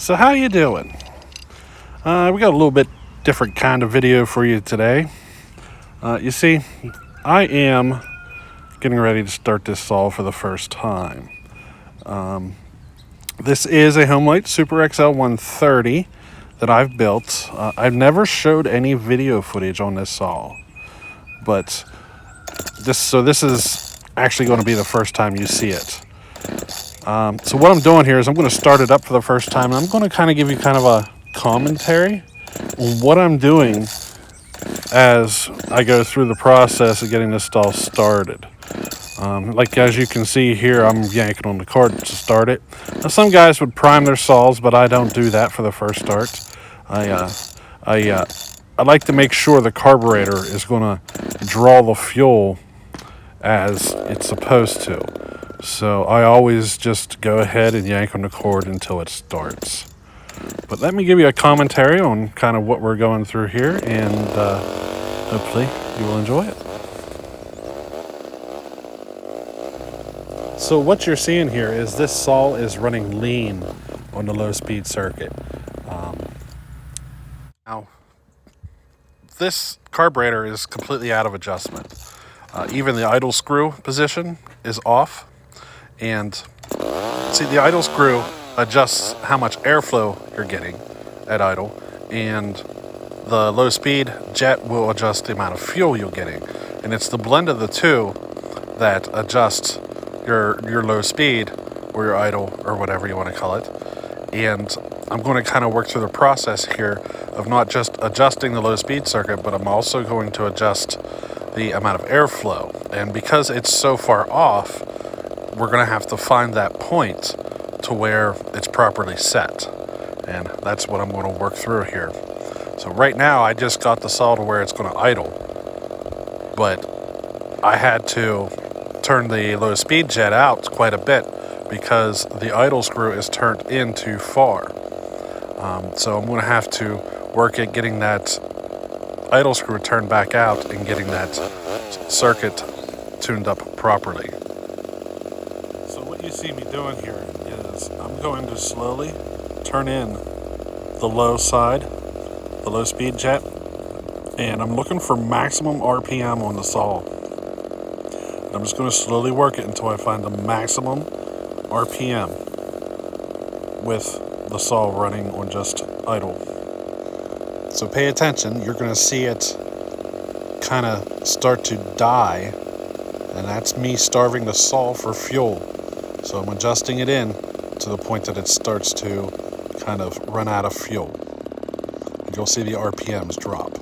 So how you doing? We got a little bit different kind of video for you today. You see, I am getting ready to start this saw for the first time. This is a Homelite Super XL 130 that I've built. I've never showed any video footage on this saw, but this is actually going to be the first time you see it. So what I'm doing here is I'm going to start it up for the first time, and I'm going to kind of give you kind of a commentary on what I'm doing as I go through the process of getting this stall started. Like as you can see here, I'm yanking on the cord to start it. Now, some guys would prime their saws, but I don't do that for the first start. I like to make sure the carburetor is going to draw the fuel as it's supposed to. So I always just go ahead and yank on the cord until it starts. But let me give you a commentary on kind of what we're going through here, and hopefully you will enjoy it. So what you're seeing here is this saw is running lean on the low speed circuit. Now, this carburetor is completely out of adjustment. Even the idle screw position is off. And see, the idle screw adjusts how much airflow you're getting at idle, and the low speed jet will adjust the amount of fuel you're getting. And it's the blend of the two that adjusts your low speed or your idle or whatever you want to call it. And I'm going to kind of work through the process here of not just adjusting the low speed circuit, but I'm also going to adjust the amount of airflow. And because it's so far off, we're going to have to find that point to where it's properly set. And that's what I'm going to work through here. So right now, I just got the saw to where it's going to idle. But I had to turn the low speed jet out quite a bit because the idle screw is turned in too far. So I'm going to have to work at getting that idle screw turned back out and getting that circuit tuned up properly. What you see me doing here is I'm going to slowly turn in the low side, the low speed jet, and I'm looking for maximum RPM on the saw. And I'm just going to slowly work it until I find the maximum RPM with the saw running on just idle. So pay attention, you're going to see it kind of start to die, and that's me starving the saw for fuel. So I'm adjusting it in to the point that it starts to kind of run out of fuel. And you'll see the RPMs drop.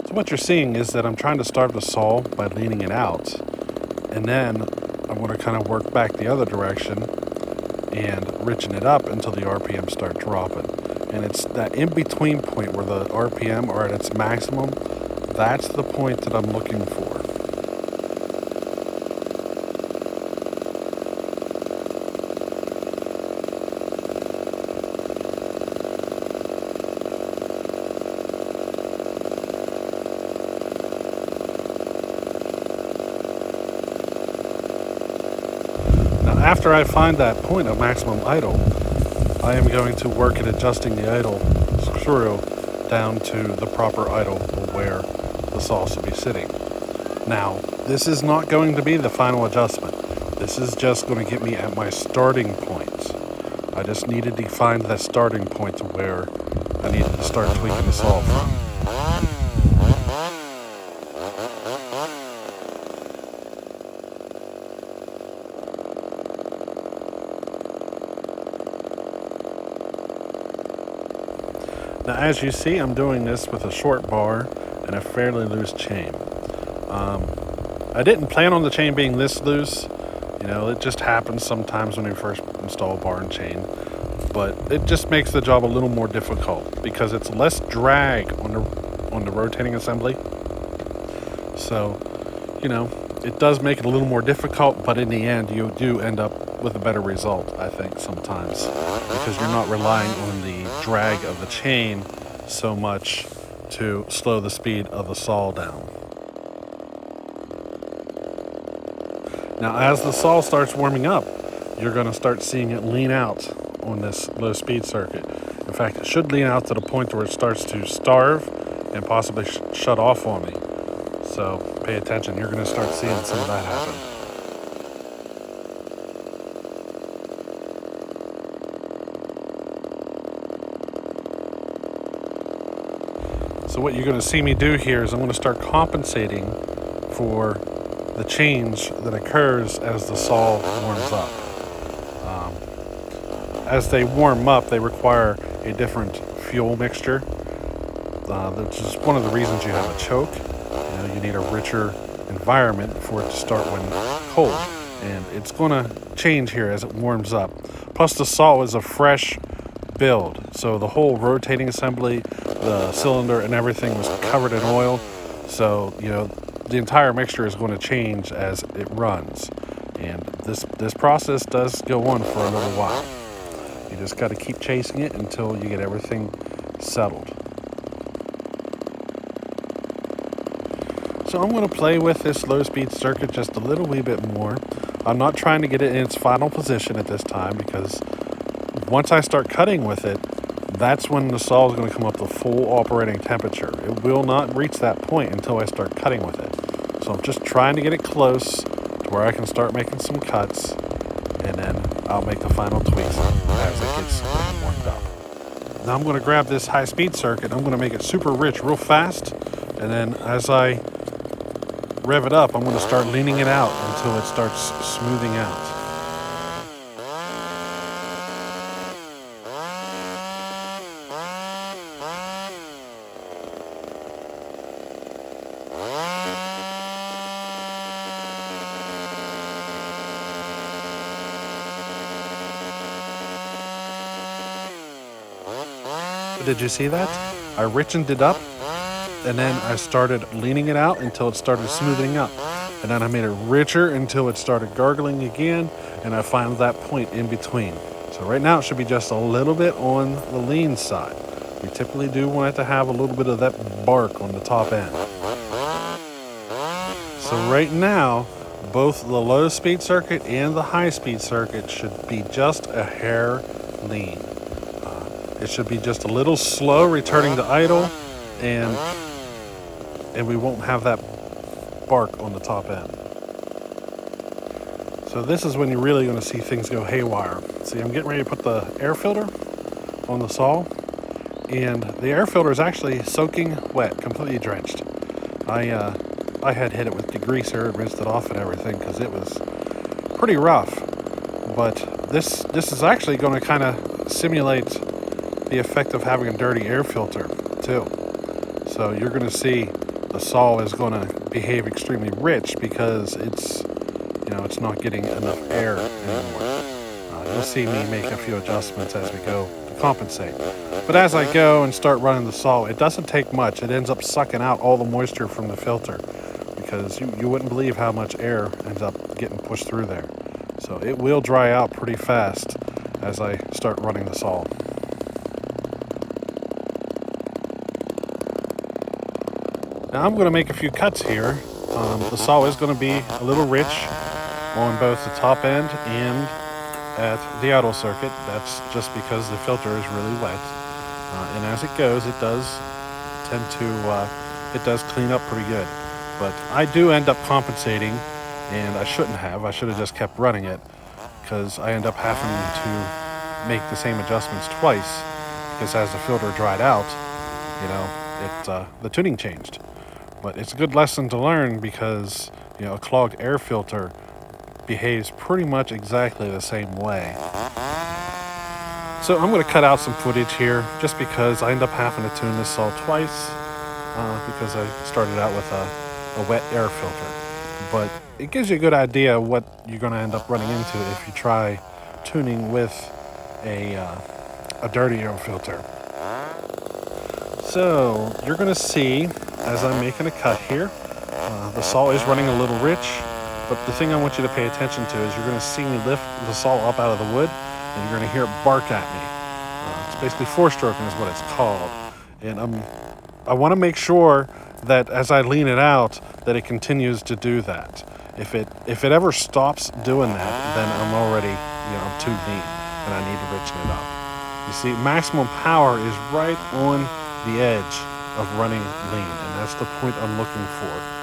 So what you're seeing is that I'm trying to starve the saw by leaning it out, and then I'm going to kind of work back the other direction and richen it up until the RPM start dropping. And it's that in-between point where the RPM are at its maximum, that's the point that I'm looking for. After I find that point of maximum idle, I am going to work at adjusting the idle screw down to the proper idle where the saw should be sitting. Now, this is not going to be the final adjustment. This is just going to get me at my starting point. I just needed to find that starting point to where I needed to start tweaking the saw from. Now, as you see, I'm doing this with a short bar and a fairly loose chain. I didn't plan on the chain being this loose. You know, it just happens sometimes when you first install a bar and chain. But it just makes the job a little more difficult because it's less drag on the rotating assembly. So, you know, it does make it a little more difficult, but in the end, you do end up with a better result, I think, sometimes, because you're not relying on the drag of the chain so much to slow the speed of the saw down. Now, as the saw starts warming up, you're going to start seeing it lean out on this low speed circuit. In fact, it should lean out to the point where it starts to starve and possibly shut off on me. So pay attention, you're going to start seeing some of that happen. So what you're going to see me do here is I'm going to start compensating for the change that occurs as the saw warms up. As they warm up, they require a different fuel mixture, which is one of the reasons you have a choke. You need a richer environment for it to start when cold, and it's going to change here as it warms up. Plus, the saw is a fresh build, so the whole rotating assembly, the cylinder and everything was covered in oil, so the entire mixture is going to change as it runs, and this process does go on for a little while. You just got to keep chasing it until you get everything settled. So I'm going to play with this low speed circuit just a little wee bit more. I'm not trying to get it in its final position at this time, because once I start cutting with it, that's when the saw is going to come up to full operating temperature. It will not reach that point until I start cutting with it. So I'm just trying to get it close to where I can start making some cuts, and then I'll make the final tweaks as it gets warmed up. Now I'm going to grab this high speed circuit. I'm going to make it super rich real fast, and then as I rev it up, I'm going to start leaning it out until it starts smoothing out. Did you see that? I richened it up, and then I started leaning it out until it started smoothing up. And then I made it richer until it started gargling again, and I found that point in between. So right now it should be just a little bit on the lean side. We typically do want it to have a little bit of that bark on the top end. So right now, both the low speed circuit and the high speed circuit should be just a hair lean. It should be just a little slow returning to idle, and we won't have that bark on the top end. So this is when you're really going to see things go haywire. See, I'm getting ready to put the air filter on the saw, and the air filter is actually soaking wet, completely drenched. I had hit it with degreaser and rinsed it off and everything because it was pretty rough. But this is actually going to kind of simulate the effect of having a dirty air filter too. So you're going to see the saw is going to behave extremely rich because it's not getting enough air anymore. You'll see me make a few adjustments as we go to compensate. But as I go and start running the saw, it doesn't take much. It ends up sucking out all the moisture from the filter, because you wouldn't believe how much air ends up getting pushed through there. So it will dry out pretty fast as I start running the saw. Now I'm going to make a few cuts here. The saw is going to be a little rich on both the top end and at the idle circuit. That's just because the filter is really wet. And as it goes, it does clean up pretty good. But I do end up compensating, and I shouldn't have. I should have just kept running it, because I end up having to make the same adjustments twice, because as the filter dried out, the tuning changed. But it's a good lesson to learn, because a clogged air filter behaves pretty much exactly the same way. So I'm going to cut out some footage here just because I end up having to tune this saw twice, because I started out with a wet air filter. But it gives you a good idea of what you're going to end up running into if you try tuning with a dirty air filter. So you're going to see, as I'm making a cut here, the saw is running a little rich, But the thing I want you to pay attention to is you're going to see me lift the saw up out of the wood, and you're going to hear it bark at me. It's basically four-stroking is what it's called. And I want to make sure that as I lean it out, that it continues to do that. If it ever stops doing that, then I'm already, I'm too lean, and I need to richen it up. You see, maximum power is right on the edge of running lean, and that's the point I'm looking for.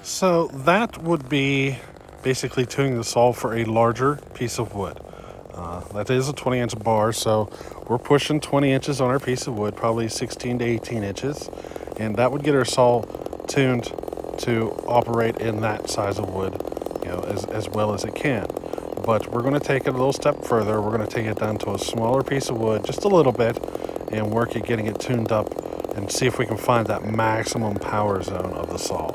So that would be basically tuning the saw for a larger piece of wood. That is a 20-inch bar, so we're pushing 20 inches on our piece of wood, probably 16 to 18 inches, and that would get our saw tuned to operate in that size of wood, as well as it can. But we're going to take it a little step further. We're going to take it down to a smaller piece of wood, just a little bit, and work at getting it tuned up and see if we can find that maximum power zone of the saw.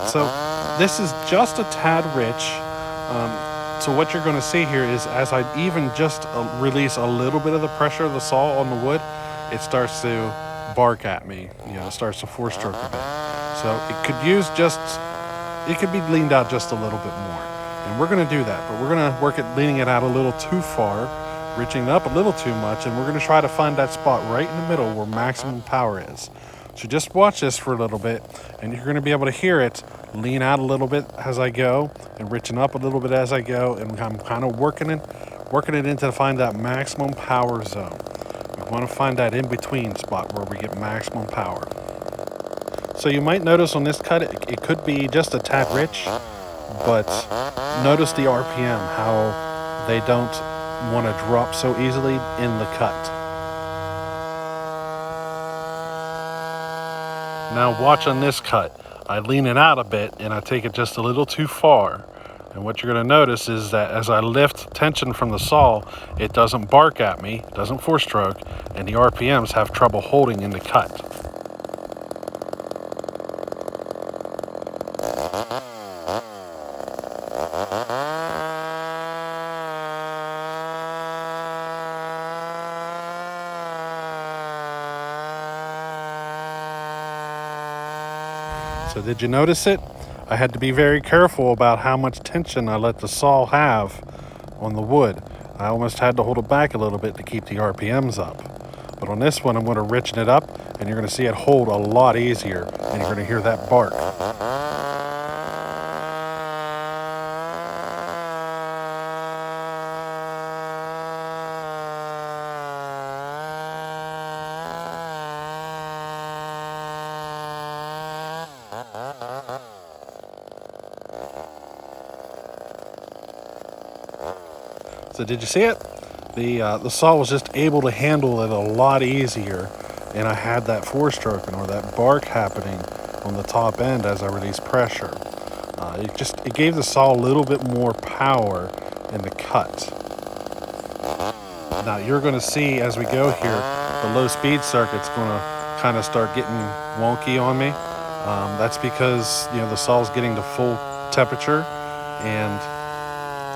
So this is just a tad rich. So what you're going to see here is as I even just release a little bit of the pressure of the saw on the wood, it starts to bark at me. It starts to four-stroke a bit. So it could be leaned out just a little bit more. And we're going to do that, but we're going to work at leaning it out a little too far, reaching it up a little too much, and we're going to try to find that spot right in the middle where maximum power is. So just watch this for a little bit, and you're going to be able to hear it lean out a little bit as I go, and richen up a little bit as I go, and I'm kind of working it in to find that maximum power zone. We want to find that in-between spot where we get maximum power. So you might notice on this cut, it could be just a tad rich, but notice the RPM, how they don't want to drop so easily in the cut. Now watch on this cut. I lean it out a bit and I take it just a little too far. And what you're going to notice is that as I lift tension from the saw, it doesn't bark at me, doesn't four-stroke, and the RPMs have trouble holding in the cut. So did you notice it? I had to be very careful about how much tension I let the saw have on the wood. I almost had to hold it back a little bit to keep the RPMs up. But on this one, I'm going to richen it up, and you're going to see it hold a lot easier, and you're going to hear that bark. So did you see it? The saw was just able to handle it a lot easier, and I had that four-stroking or that bark happening on the top end as I released pressure. It gave the saw a little bit more power in the cut. Now you're going to see as we go here, the low speed circuit's going to kind of start getting wonky on me. That's because the saw's getting to full temperature, and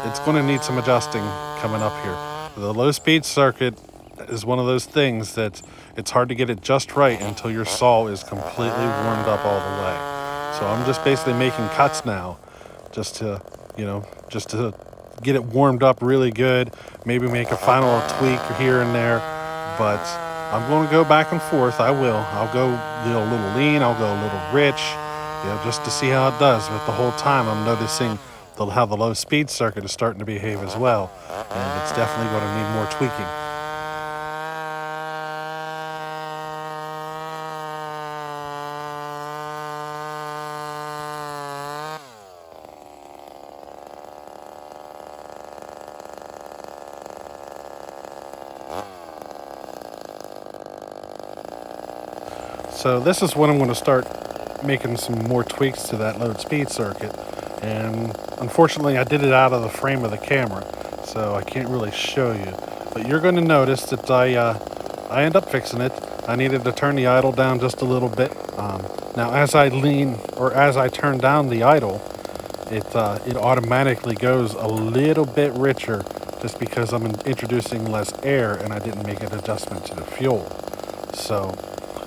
it's going to need some adjusting coming up here. The low speed circuit is one of those things that it's hard to get it just right until your saw is completely warmed up all the way. So I'm just basically making cuts now just to get it warmed up really good, maybe make a final tweak here and there, but I'm going to go back and forth. I will. I'll go a little lean. I'll go a little rich, just to see how it does. But the whole time I'm noticing how the low speed circuit is starting to behave as well, and it's definitely going to need more tweaking. So this is when I'm going to start making some more tweaks to that low speed circuit. And unfortunately, I did it out of the frame of the camera, so I can't really show you. But you're going to notice that I end up fixing it. I needed to turn the idle down just a little bit. Now, as I turn down the idle, it automatically goes a little bit richer, just because I'm introducing less air and I didn't make an adjustment to the fuel. So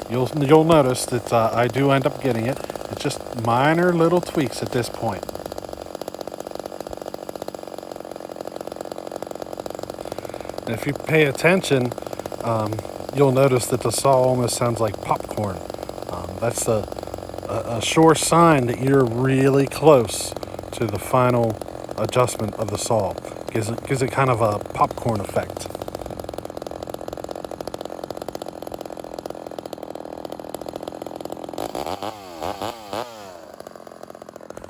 you'll notice that I do end up getting it. It's just minor little tweaks at this point. And if you pay attention, you'll notice that the saw almost sounds like popcorn. That's a sure sign that you're really close to the final adjustment of the saw. Gives it kind of a popcorn effect.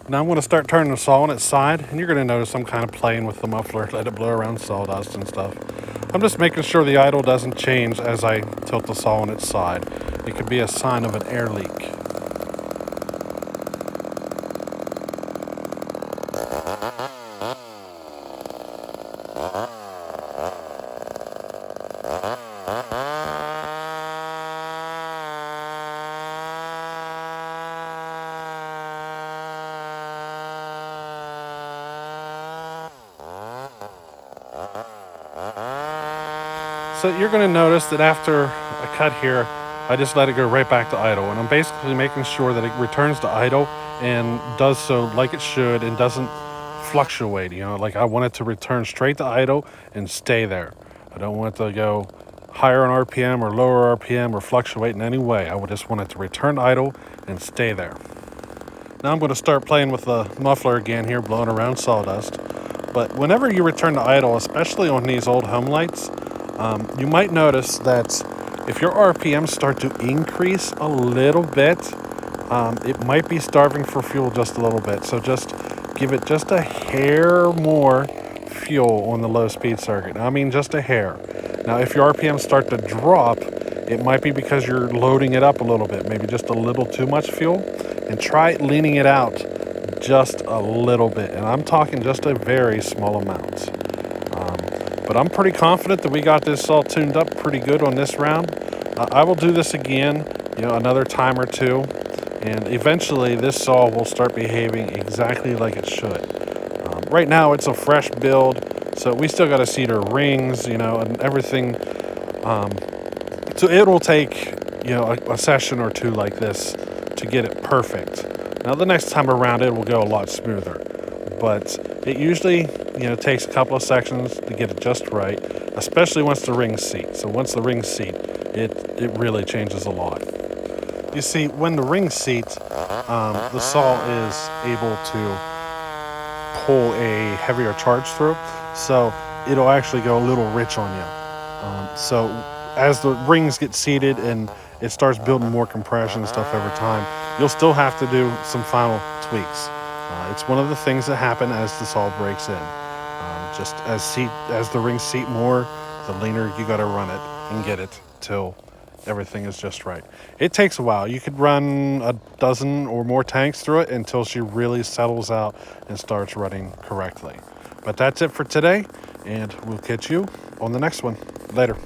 Now I'm going to start turning the saw on its side, and you're going to notice I'm kind of playing with the muffler, let it blow around sawdust and stuff. I'm just making sure the idle doesn't change as I tilt the saw on its side. It could be a sign of an air leak. So you're going to notice that after a cut here, I just let it go right back to idle. And I'm basically making sure that it returns to idle and does so like it should and doesn't fluctuate. Like I want it to return straight to idle and stay there. I don't want it to go higher on RPM or lower RPM or fluctuate in any way. I would just want it to return to idle and stay there. Now I'm going to start playing with the muffler again here, blowing around sawdust. But whenever you return to idle, especially on these old home lights, you might notice that if your RPMs start to increase a little bit, it might be starving for fuel just a little bit. So just give it just a hair more fuel on the low speed circuit. I mean, just a hair. Now, if your RPMs start to drop, it might be because you're loading it up a little bit, maybe just a little too much fuel, and try leaning it out just a little bit. And I'm talking just a very small amount. But I'm pretty confident that we got this all tuned up pretty good on this round. I will do this again, another time or two, and eventually this saw will start behaving exactly like it should. Right now it's a fresh build, so we still got to see their rings, and everything. So it will take, a session or two like this to get it perfect. Now the next time around it will go a lot smoother, but it usually takes a couple of sections to get it just right, especially once the rings seat. So once the rings seat, it really changes a lot. You see, when the rings seat, the saw is able to pull a heavier charge through, so it'll actually go a little rich on you. So as the rings get seated and it starts building more compression and stuff over time, you'll still have to do some final tweaks. It's one of the things that happen as the saw breaks in. Just as the rings seat more, the leaner you got to run it and get it till everything is just right. It takes a while. You could run a dozen or more tanks through it until she really settles out and starts running correctly. But that's it for today, and we'll catch you on the next one. Later.